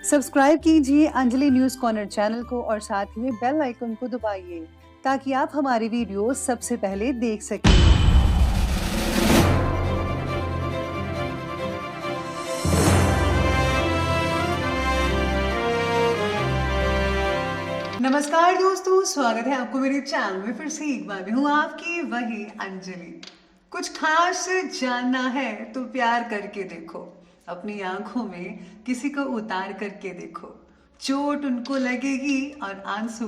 Subscribe कीजिए Anjali news corner channel को और साथ ही में बेल आइकन को दबाइए ताकि आप हमारी वीडियो सबसे पहले देख सकें। नमस्कार दोस्तों, स्वागत है आपको मेरे चैनल में। फिर से एक बार हूँ आपकी वही अंजलि। कुछ खास जानना है तो प्यार करके देखो, अपनी आंखों में किसी को उतार करके देखो, चोट उनको लगेगी और आंसू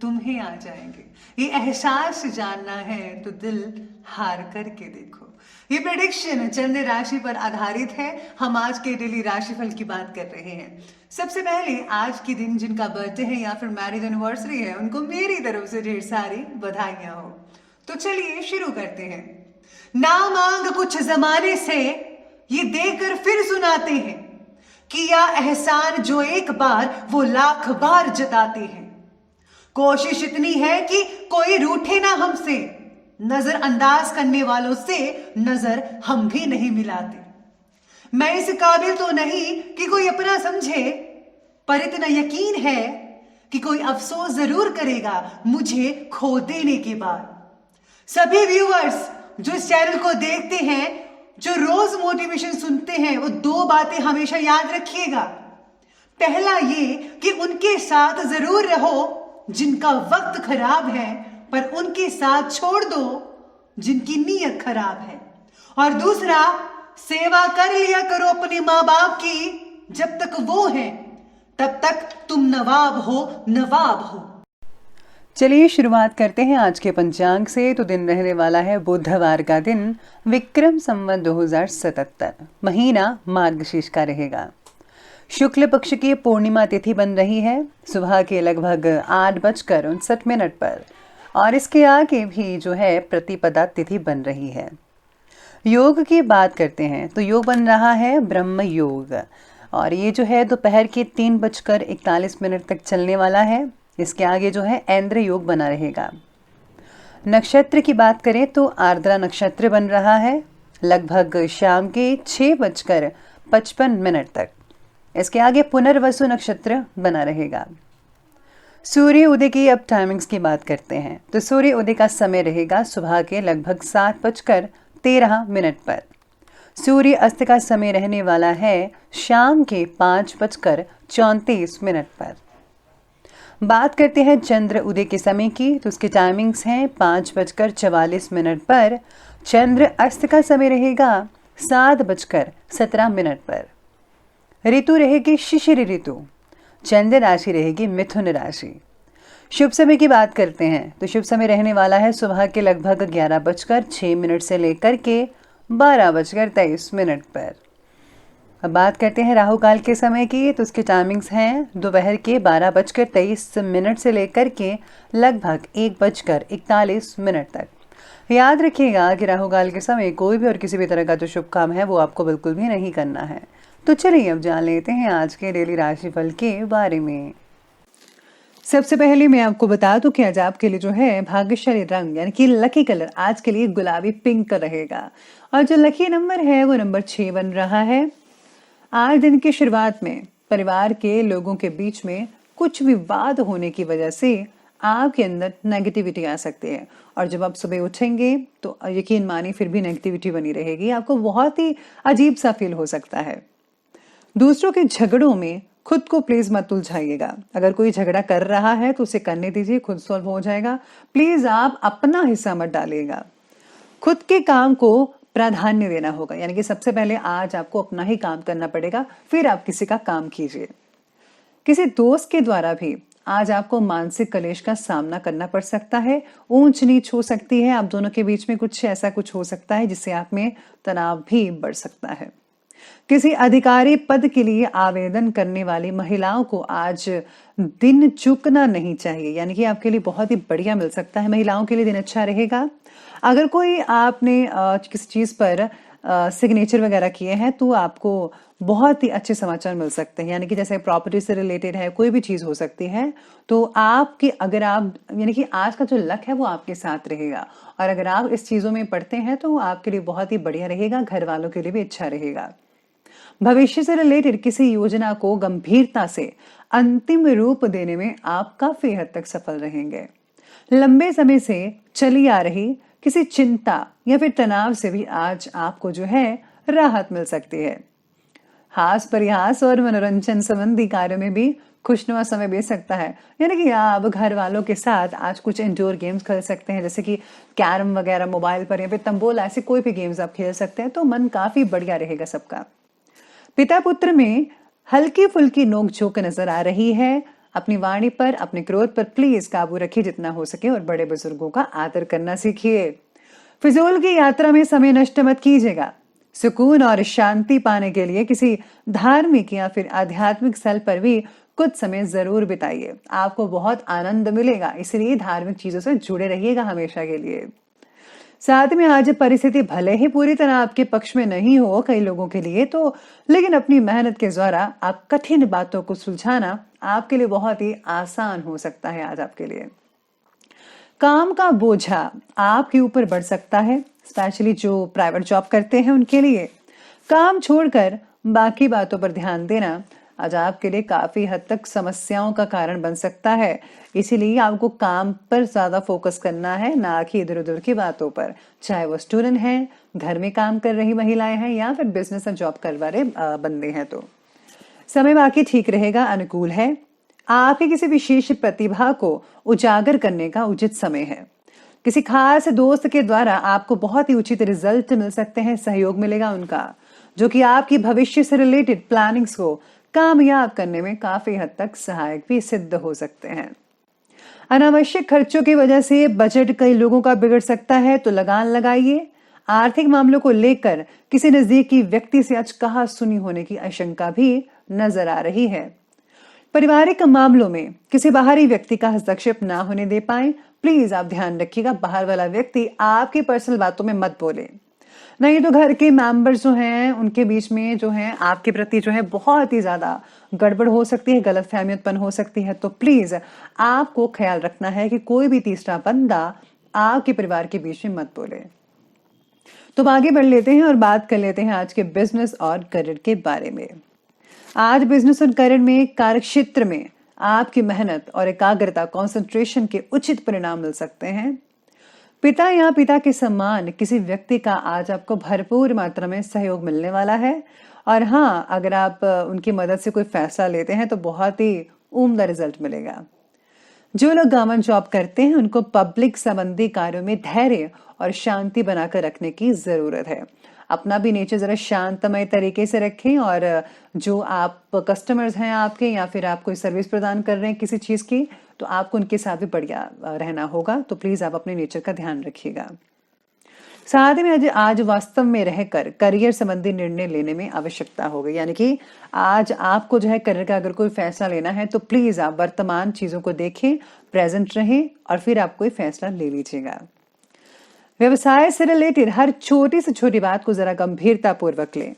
तुम्हें आ जाएंगे। ये एहसास जानना है तो दिल हार करके देखो। ये प्रेडिक्शन चंद्र राशि पर आधारित है। हम आज के डेली राशिफल की बात कर रहे हैं। सबसे पहले आज के दिन जिनका बर्थडे है या फिर मैरिज एनिवर्सरी है, उनको मेरी तरफ से ढेर सारी बधाइयां हो। तो चलिए शुरू करते हैं। ना मांग कुछ जमाने से ये देकर फिर सुनाते हैं, किया एहसान जो एक बार वो लाख बार जताते हैं। कोशिश इतनी है कि कोई रूठे ना हमसे, नजरअंदाज करने वालों से नजर हम भी नहीं मिलाते। मैं इस काबिल तो नहीं कि कोई अपना समझे, पर इतना यकीन है कि कोई अफसोस जरूर करेगा मुझे खो देने के बाद। सभी व्यूअर्स जो इस चैनल को देखते हैं, जो रोज मोटिवेशन सुनते हैं, वो दो बातें हमेशा याद रखिएगा। पहला ये कि उनके साथ जरूर रहो जिनका वक्त खराब है, पर उनके साथ छोड़ दो जिनकी नीयत खराब है। और दूसरा, सेवा कर लिया करो अपने माँ बाप की, जब तक वो हैं तब तक तुम नवाब हो, नवाब हो। चलिए शुरुआत करते हैं आज के पंचांग से। तो दिन रहने वाला है बुधवार का दिन, विक्रम संवत 2077, महीना मार्गशीर्ष का रहेगा। शुक्ल पक्ष की पूर्णिमा तिथि बन रही है सुबह के लगभग 8:59 पर, और इसके आगे भी जो है प्रतिपदा तिथि बन रही है। योग की बात करते हैं तो योग बन रहा है ब्रह्म योग, और ये जो है दोपहर के 3:41 तक चलने वाला है। इसके आगे जो है ऐंद्र योग बना रहेगा। नक्षत्र की बात करें तो आर्द्रा नक्षत्र बन रहा है लगभग शाम के 6:55 तक। इसके आगे पुनर्वसु नक्षत्र बना रहेगा। सूर्य उदय की अब टाइमिंग्स की बात करते हैं तो सूर्य उदय का समय रहेगा सुबह के लगभग 7:13 पर। सूर्य अस्त का समय रहने वाला है शाम के 5:34 पर। बात करते हैं चंद्र उदय के समय की तो उसके टाइमिंग्स हैं 5:44 पर। चंद्र अस्त का समय रहेगा 7:17 पर। ऋतु रहेगी शिशिर ऋतु। चंद्र राशि रहेगी मिथुन राशि। शुभ समय की बात करते हैं तो शुभ समय रहने वाला है सुबह के लगभग 11:06 से लेकर के 12:23 पर। अब बात करते हैं राहु काल के समय की तो उसके टाइमिंग्स हैं दोपहर के 12:23 से लेकर के लगभग 1:41 तक। याद रखिएगा कि राहु काल के समय कोई भी और किसी भी तरह का जो शुभ काम है वो आपको बिल्कुल भी नहीं करना है। तो चलिए अब जान लेते हैं आज के डेली राशिफल के बारे में। सबसे पहले मैं आपको बता दूं कि आज आपके लिए जो है भाग्यशाली रंग यानी कि लकी कलर आज के लिए गुलाबी पिंक रहेगा, और जो लकी नंबर है वो नंबर 6 बन रहा है। आज दिन की शुरुआत में परिवार के लोगों के बीच में कुछ विवाद होने की वजह से आपके अंदर नेगेटिविटी आ सकती है, और जब आप सुबह उठेंगे तो यकीन मानिए फिर भी नेगेटिविटी बनी रहेगी। आपको बहुत ही अजीब सा फील हो सकता है। दूसरों के झगड़ों में खुद को प्लीज मत उलझाइएगा। अगर कोई झगड़ा कर रहा है तो उसे करने दीजिए, खुद सॉल्व हो जाएगा। प्लीज आप अपना हिस्सा मत डालिएगा। खुद के काम को प्राधान्य देना होगा, यानी कि सबसे पहले आज आपको अपना ही काम करना पड़ेगा, फिर आप किसी का काम कीजिए। किसी दोस्त के द्वारा भी आज आपको मानसिक कलेश का सामना करना पड़ सकता है। ऊंच नीच हो सकती है, आप दोनों के बीच में कुछ ऐसा कुछ हो सकता है जिससे आप में तनाव भी बढ़ सकता है। किसी अधिकारी पद के लिए आवेदन करने वाली महिलाओं को आज दिन चूकना नहीं चाहिए, यानी कि आपके लिए बहुत ही बढ़िया मिल सकता है। महिलाओं के लिए दिन अच्छा रहेगा। अगर कोई आपने किसी चीज पर सिग्नेचर वगैरह किए हैं तो आपको बहुत ही अच्छे समाचार मिल सकते हैं, यानी कि जैसे प्रॉपर्टी से रिलेटेड है, कोई भी चीज हो सकती है। तो आपकी अगर आप यानी कि आज का जो लक है वो आपके साथ रहेगा, और अगर आप इस चीजों में पढ़ते हैं तो आपके लिए बहुत ही बढ़िया रहेगा, घर वालों के लिए भी अच्छा रहेगा। भविष्य से रिलेटेड किसी योजना को गंभीरता से अंतिम रूप देने में आप काफी हद तक सफल रहेंगे। लंबे समय से चली आ रही किसी चिंता या फिर तनाव से भी आज आपको जो है राहत मिल सकती है। हास परिहास और मनोरंजन संबंधी कार्यों में भी खुशनुमा समय बीत सकता है, यानी कि आप घर वालों के साथ आज कुछ इंडोर गेम्स खेल सकते हैं, जैसे कि कैरम वगैरह मोबाइल पर या फिर तंबोला, ऐसे कोई भी गेम्स आप खेल सकते हैं, तो मन काफी बढ़िया रहेगा सबका। पिता पुत्र में हल्की फुल्की नोकझोंक नजर आ रही है। अपनी वाणी पर, अपने क्रोध पर प्लीज काबू रखिए जितना हो सके और बड़े बुजुर्गों का आदर करना सीखिए। फिजूल की यात्रा में समय नष्ट मत कीजिएगा। सुकून और शांति पाने के लिए किसी धार्मिक या फिर आध्यात्मिक स्थल पर भी कुछ समय जरूर बिताइए, आपको बहुत आनंद मिलेगा, इसलिए धार्मिक चीजों से जुड़े रहिएगा हमेशा के लिए। साथ में आज परिस्थिति भले ही पूरी तरह आपके पक्ष में नहीं हो कई लोगों के लिए तो, लेकिन अपनी मेहनत के द्वारा आप कठिन बातों को सुलझाना आपके लिए बहुत ही आसान हो सकता है आज आपके लिए। काम का बोझा आपके ऊपर बढ़ सकता है, स्पेशली जो प्राइवेट जॉब करते हैं उनके लिए। काम छोड़कर बाकी बातों पर ध्यान देना आज आपके लिए काफी हद तक समस्याओं का कारण बन सकता है, इसीलिए आपको काम पर ज्यादा फोकस करना है, ना कि इधर उधर की बातों पर। चाहे वो स्टूडेंट हैं, घर में काम कर रही महिलाएं हैं या फिर बिजनेस और जॉब कर रहे बंदे हैं, तो समय बाकी ठीक रहेगा, अनुकूल है। आपकी किसी विशेष प्रतिभा को उजागर करने का उचित समय है। किसी खास दोस्त के द्वारा आपको बहुत ही उचित रिजल्ट मिल सकते हैं, सहयोग मिलेगा उनका, जो कि आपकी भविष्य से रिलेटेड प्लानिंग्स को कामयाब करने में काफी हद तक सहायक भी सिद्ध हो सकते हैं। अनावश्यक खर्चों की वजह से बजट कई लोगों का बिगड़ सकता है, तो लगान लगाइए। आर्थिक मामलों को लेकर किसी नजदीकी व्यक्ति से आज कहा सुनी होने की आशंका भी नजर आ रही है। पारिवारिक मामलों में किसी बाहरी व्यक्ति का हस्तक्षेप ना होने दे पाए, प्लीज आप ध्यान रखिएगा, बाहर वाला व्यक्ति आपकी पर्सनल बातों में मत बोले। नहीं तो घर के मेंबर्स जो हैं उनके बीच में जो है आपके प्रति जो है बहुत ही ज्यादा गड़बड़ हो सकती है, गलतफहमी उत्पन्न हो सकती है, तो प्लीज आपको ख्याल रखना है कि कोई भी तीसरा बंदा आपके परिवार के बीच में मत बोले। तो आगे बढ़ लेते हैं और बात कर लेते हैं आज के बिजनेस और करियर के बारे में। आज बिजनेस और करियर में कार्य क्षेत्र में आपकी मेहनत और एकाग्रता, कंसंट्रेशन के उचित परिणाम मिल सकते हैं। पिता या पिता के समान किसी व्यक्ति का आज आपको भरपूर मात्रा में सहयोग मिलने वाला है, और हाँ, अगर आप उनकी मदद से कोई फैसला लेते हैं तो बहुत ही उम्दा रिजल्ट मिलेगा। जो लोग गवर्नमेंट जॉब करते हैं उनको पब्लिक संबंधी कार्यों में धैर्य और शांति बनाकर रखने की जरूरत है। अपना भी नेचर जरा शांतमय तरीके से रखें, और जो आप कस्टमर्स हैं आपके या फिर आप कोई सर्विस प्रदान कर रहे हैं किसी चीज की, तो आपको उनके साथ भी बढ़िया रहना होगा, तो प्लीज आप अपने नेचर का ध्यान रखिएगा। साथ में आज वास्तव में रहकर करियर संबंधी निर्णय लेने में आवश्यकता होगी, यानी कि आज आपको जो है करियर का अगर कोई फैसला लेना है तो प्लीज आप वर्तमान चीजों को देखें, प्रेजेंट रहें और फिर आप कोई फैसला ले लीजिएगा। व्यवसाय से रिलेटेड हर छोटी से छोटी बात को जरा गंभीरता पूर्वक लें।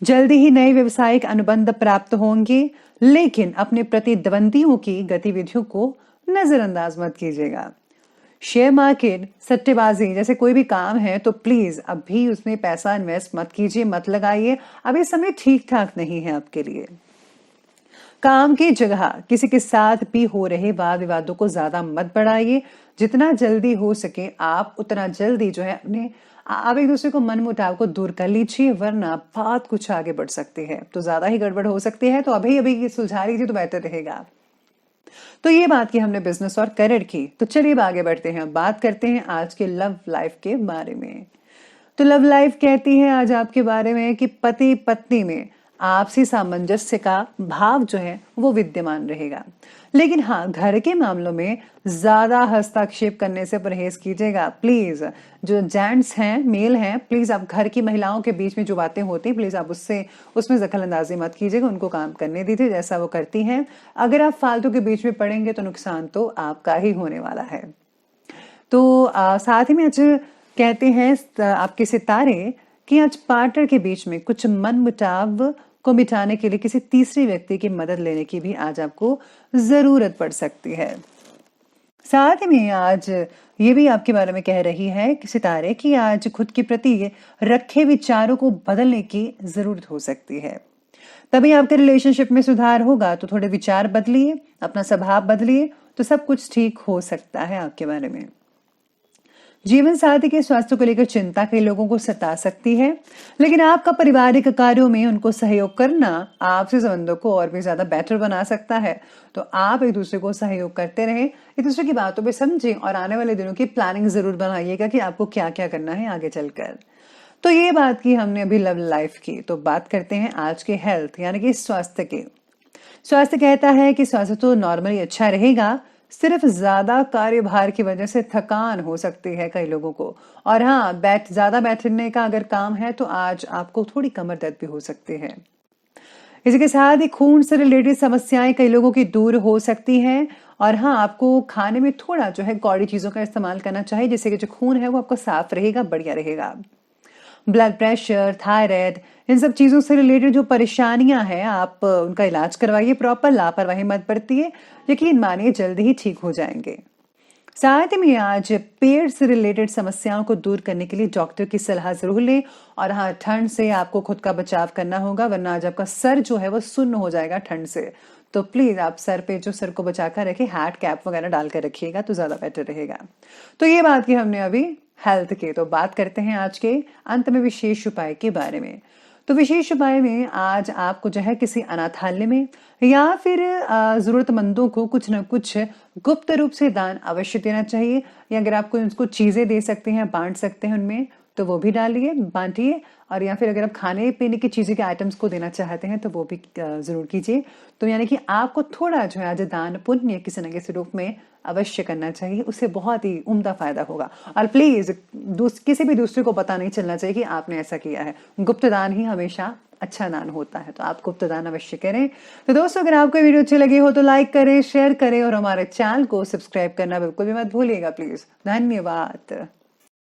जल्दी ही नए व्यवसायिक अनुबंध प्राप्त होंगे, लेकिन अपने प्रतिद्वंदियों की गतिविधियों को नजरअंदाज मत कीजिएगा। शेयर मार्केट, सट्टेबाजी जैसे कोई भी काम है तो प्लीज अभी उसमें पैसा इन्वेस्ट मत कीजिए, मत लगाइए, अभी समय ठीक ठाक नहीं है आपके लिए। काम की जगह किसी के साथ भी हो रहे वाद विवादों को ज्यादा मत बढ़ाइए। जितना जल्दी हो सके आप उतना जल्दी जो है अपने आप एक दूसरे को मनमुटाव को दूर कर लीजिए, वरना बात कुछ आगे बढ़ सकती है, तो ज्यादा ही गड़बड़ हो सकती है, तो अभी अभी सुलझा लीजिए तो बेहतर रहेगा। तो ये बात की हमने बिजनेस और करियर की, तो चलिए आगे बढ़ते हैं, बात करते हैं आज के लव लाइफ के बारे में। तो लव लाइफ कहती है आज आपके बारे में कि पति पत्नी में आपसी सामंजस्य का भाव जो है वो विद्यमान रहेगा, लेकिन हाँ, घर के मामलों में ज्यादा हस्तक्षेप करने से परहेज कीजिएगा प्लीज। जो जेंट्स हैं, मेल हैं, प्लीज आप घर की महिलाओं के बीच में जो बातें होती हैं प्लीज आप उसमें दखल अंदाजी मत कीजिएगा, उनको काम करने दीजिए जैसा वो करती हैं। अगर आप फालतू के बीच में पड़ेंगे तो नुकसान तो आपका ही होने वाला है। तो साथ ही में आज कहते हैं आपके सितारे कि आज पार्टनर के बीच में कुछ मनमुटाव को मिटाने के लिए किसी तीसरे व्यक्ति की मदद लेने की भी आज आपको जरूरत पड़ सकती है। साथ में आज ये भी आपके बारे में कह रही है कि सितारे कि आज खुद के प्रति रखे विचारों को बदलने की जरूरत हो सकती है। तभी आपके रिलेशनशिप में सुधार होगा। तो थोड़े विचार बदलिए, अपना स्वभाव बदलिए, तो सब कुछ ठीक हो सकता है आपके बारे में। जीवन साथी के स्वास्थ्य को लेकर चिंता कई लोगों को सता सकती है, लेकिन आपका पारिवारिक कार्यों में उनको सहयोग करना आपसे संबंधों को और भी ज्यादा बेटर बना सकता है। तो आप एक दूसरे को सहयोग करते रहें, एक दूसरे की बातों पे समझें और आने वाले दिनों की प्लानिंग जरूर बनाइएगा कि आपको क्या क्या करना है आगे चलकर। तो ये बात की हमने अभी लव लाइफ की, तो बात करते हैं आज के हेल्थ यानी कि स्वास्थ्य के। स्वास्थ्य कहता है कि स्वास्थ्य तो नॉर्मली अच्छा रहेगा, सिर्फ ज्यादा कार्यभार की वजह से थकान हो सकती है कई लोगों को। और हाँ, ज्यादा बैठने का अगर काम है तो आज आपको थोड़ी कमर दर्द भी हो सकती है। इसी के साथ ही खून से रिलेटेड समस्याएं कई लोगों की दूर हो सकती हैं। और हाँ, आपको खाने में थोड़ा जो है कौड़ी चीजों का इस्तेमाल करना चाहिए, जिससे कि जो खून है वो आपका साफ रहेगा, बढ़िया रहेगा। ब्लड प्रेशर, थायराइड, इन सब चीजों से रिलेटेड जो परेशानियां हैं आप उनका इलाज करवाइए प्रॉपर, लापरवाही मत बरतिए, यकीन मानिए जल्दी ही ठीक हो जाएंगे। साथ में आज पेट से रिलेटेड समस्याओं को दूर करने के लिए डॉक्टर की सलाह जरूर लें। और हाँ, ठंड से आपको खुद का बचाव करना होगा, वरना आज आपका सर जो है वो सुन्न हो जाएगा ठंड से। तो प्लीज आप सर पे जो सर को बचा कर रखे, हैट कैप वगैरह डाल कर रखिएगा तो ज्यादा बेटर रहेगा। तो ये बात की हमने अभी हेल्थ के। तो बात करते हैं आज के अंत में विशेष उपाय के बारे में। तो विशेष उपाय में आज आपको जो है किसी अनाथालय में या फिर जरूरतमंदों को कुछ न कुछ गुप्त रूप से दान अवश्य देना चाहिए। या अगर आपको उनको चीजें दे सकते हैं, बांट सकते हैं उनमें, तो वो भी डालिए, बांटिए। और या फिर अगर आप खाने पीने की चीजें के आइटम्स को देना चाहते हैं तो वो भी जरूर कीजिए। तो यानी कि आपको थोड़ा जो है आज दान पुण्य किसी न किसी रूप में अवश्य करना चाहिए, उससे बहुत ही उम्दा फायदा होगा। और प्लीज किसी भी दूसरे को पता नहीं चलना चाहिए कि आपने ऐसा किया है। गुप्त दान ही हमेशा अच्छा दान होता है, तो आप गुप्त दान अवश्य करें। तो दोस्तों, अगर आपको वीडियो अच्छी लगी हो तो लाइक करें, शेयर करें और हमारे चैनल को सब्सक्राइब करना बिल्कुल भी मत भूलिएगा प्लीज। धन्यवाद।